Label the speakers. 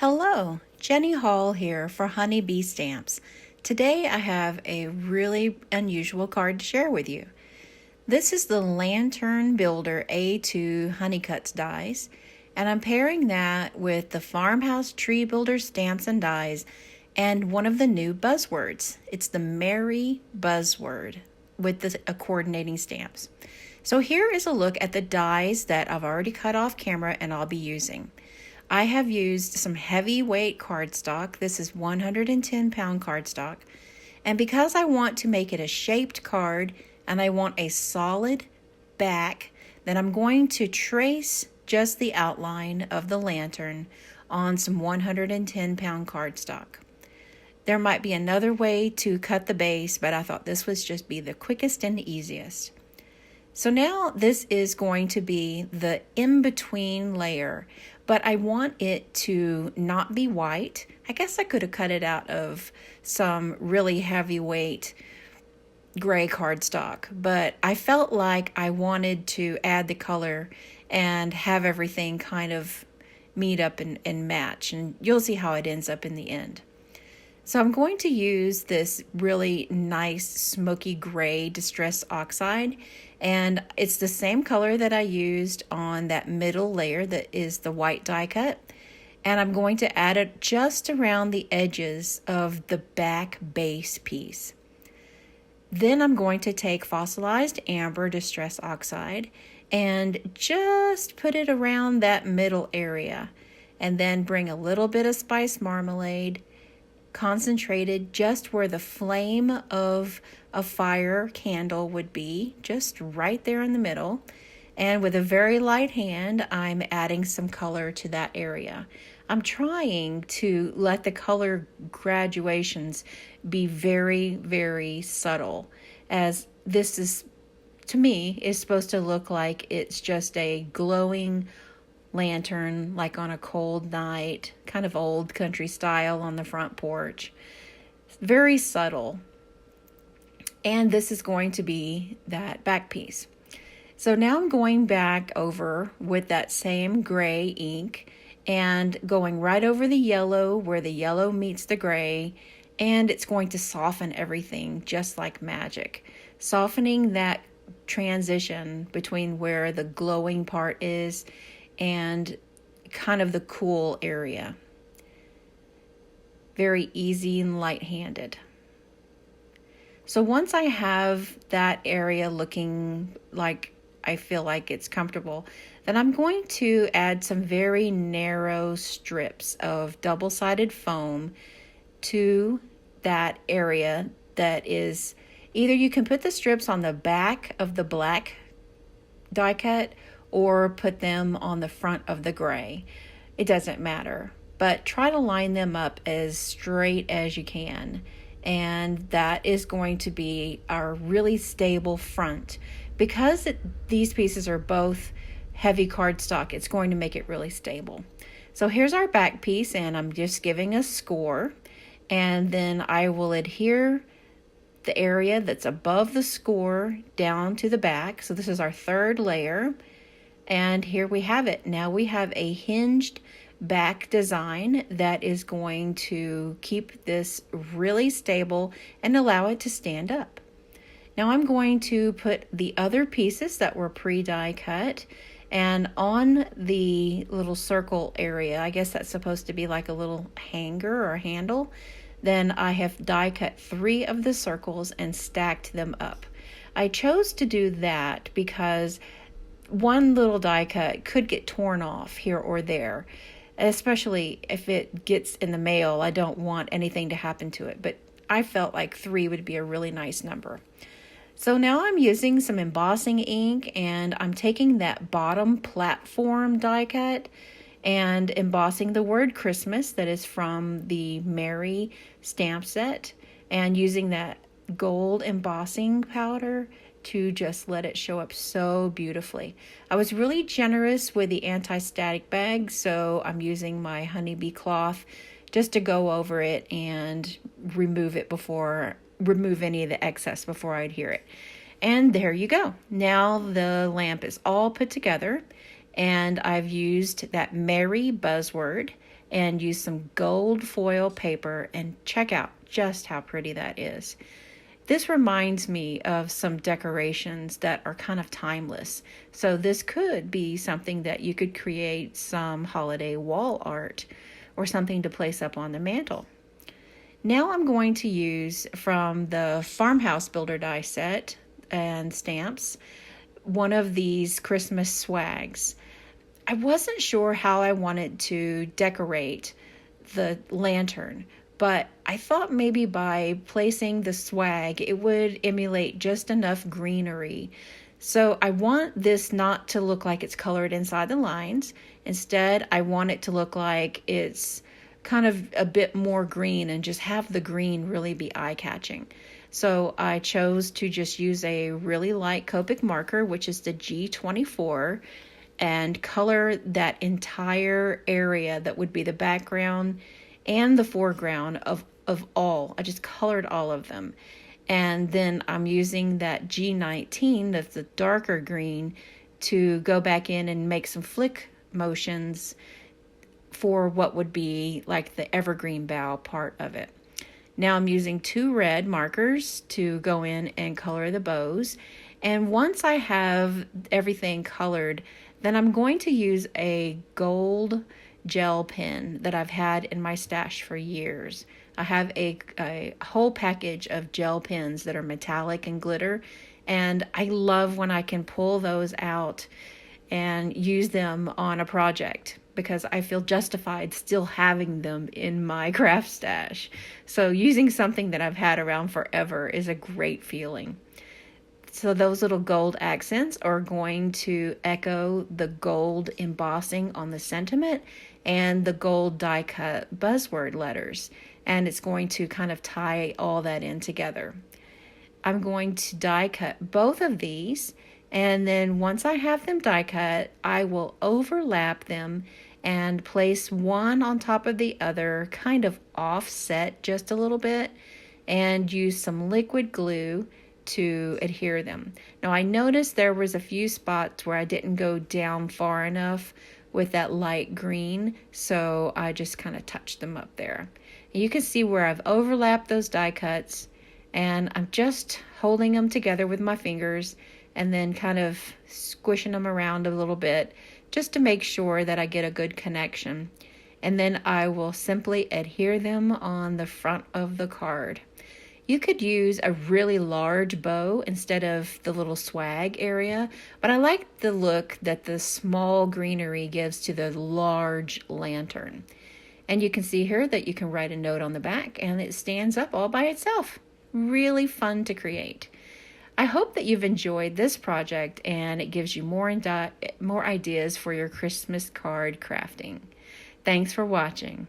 Speaker 1: Hello, Jenny Hall here for Honeybee Stamps. Today I have a really unusual card to share with you. This is the Lantern Builder A2 Honeycuts dies, and I'm pairing that with the Farmhouse Tree Builder Stamps and Dies and one of the new buzzwords. It's the Merry Buzzword with the coordinating stamps. So here is a look at the dies that I've already cut off camera and I'll be using. I have used some heavyweight cardstock. This is 110-pound cardstock. And because I want to make it a shaped card and I want a solid back, then I'm going to trace just the outline of the lantern on some 110-pound cardstock. There might be another way to cut the base, but I thought this would just be the quickest and easiest. So now this is going to be the in-between layer, but I want it to not be white. I guess I could have cut it out of some really heavyweight gray cardstock, but I felt like I wanted to add the color and have everything kind of meet up and match, and you'll see how it ends up in the end. So I'm going to use this really nice smoky gray Distress Oxide, and it's the same color that I used on that middle layer that is the white die cut, and I'm going to add it just around the edges of the back base piece. Then I'm going to take Fossilized Amber Distress Oxide and just put it around that middle area, and then bring a little bit of Spice Marmalade concentrated just where the flame of a fire candle would be, just right there in the middle. And with a very light hand, I'm adding some color to that area. I'm trying to let the color graduations be very, very subtle, as this is, to me, is supposed to look like it's just a glowing lantern, like on a cold night, kind of old country style on the front porch. Very subtle. And this is going to be that back piece. So now I'm going back over with that same gray ink and going right over the yellow where the yellow meets the gray, and it's going to soften everything just like magic, softening that transition between where the glowing part is and kind of the cool area. Very easy and light-handed. So once I have that area looking like I feel like it's comfortable, then I'm going to add some very narrow strips of double-sided foam to that area that is, either you can put the strips on the back of the black die cut or put them on the front of the gray. It doesn't matter, but try to line them up as straight as you can. And that is going to be our really stable front. Because these pieces are both heavy cardstock, it's going to make it really stable. So here's our back piece, and I'm just giving a score. And then I will adhere the area that's above the score down to the back. So this is our third layer. And here we have it. Now we have a hinged back design that is going to keep this really stable and allow it to stand up. Now I'm going to put the other pieces that were pre-die cut, and on the little circle area, I guess that's supposed to be like a little hanger or handle, then I have die cut 3 of the circles and stacked them up. I chose to do that because one little die cut could get torn off here or there, especially if it gets in the mail. I don't want anything to happen to it, but I felt like 3 would be a really nice number. So now I'm using some embossing ink, and I'm taking that bottom platform die cut and embossing the word Christmas that is from the Merry stamp set, and using that gold embossing powder to just let it show up so beautifully. I was really generous with the anti-static bag, so I'm using my honeybee cloth just to go over it and remove any of the excess before I adhere it. And there you go. Now the lamp is all put together, and I've used that Merry buzzword and use some gold foil paper, and check out just how pretty that is. This reminds me of some decorations that are kind of timeless. So this could be something that you could create some holiday wall art or something to place up on the mantle. Now I'm going to use from the Farmhouse Builder die set and stamps one of these Christmas swags. I wasn't sure how I wanted to decorate the lantern, but I thought maybe by placing the swag, it would emulate just enough greenery. So I want this not to look like it's colored inside the lines. Instead, I want it to look like it's kind of a bit more green and just have the green really be eye-catching. So I chose to just use a really light Copic marker, which is the G24, and color that entire area that would be the background and the foreground of all. I just colored all of them. And then I'm using that G19, that's the darker green, to go back in and make some flick motions for what would be like the evergreen bough part of it. Now I'm using 2 red markers to go in and color the bows. And once I have everything colored, then I'm going to use a gold gel pen that I've had in my stash for years. I have a whole package of gel pens that are metallic and glitter, and I love when I can pull those out and use them on a project because I feel justified still having them in my craft stash. So using something that I've had around forever is a great feeling. So those little gold accents are going to echo the gold embossing on the sentiment and the gold die cut buzzword letters. And it's going to kind of tie all that in together. I'm going to die cut both of these, and then once I have them die cut, I will overlap them and place one on top of the other, kind of offset just a little bit, and use some liquid glue to adhere them. Now I noticed there was a few spots where I didn't go down far enough with that light green, so I just kind of touched them up there. And you can see where I've overlapped those die cuts, and I'm just holding them together with my fingers and then kind of squishing them around a little bit just to make sure that I get a good connection. And then I will simply adhere them on the front of the card. You could use a really large bow instead of the little swag area, but I like the look that the small greenery gives to the large lantern. And you can see here that you can write a note on the back and it stands up all by itself. Really fun to create. I hope that you've enjoyed this project and it gives you more ideas for your Christmas card crafting. Thanks for watching.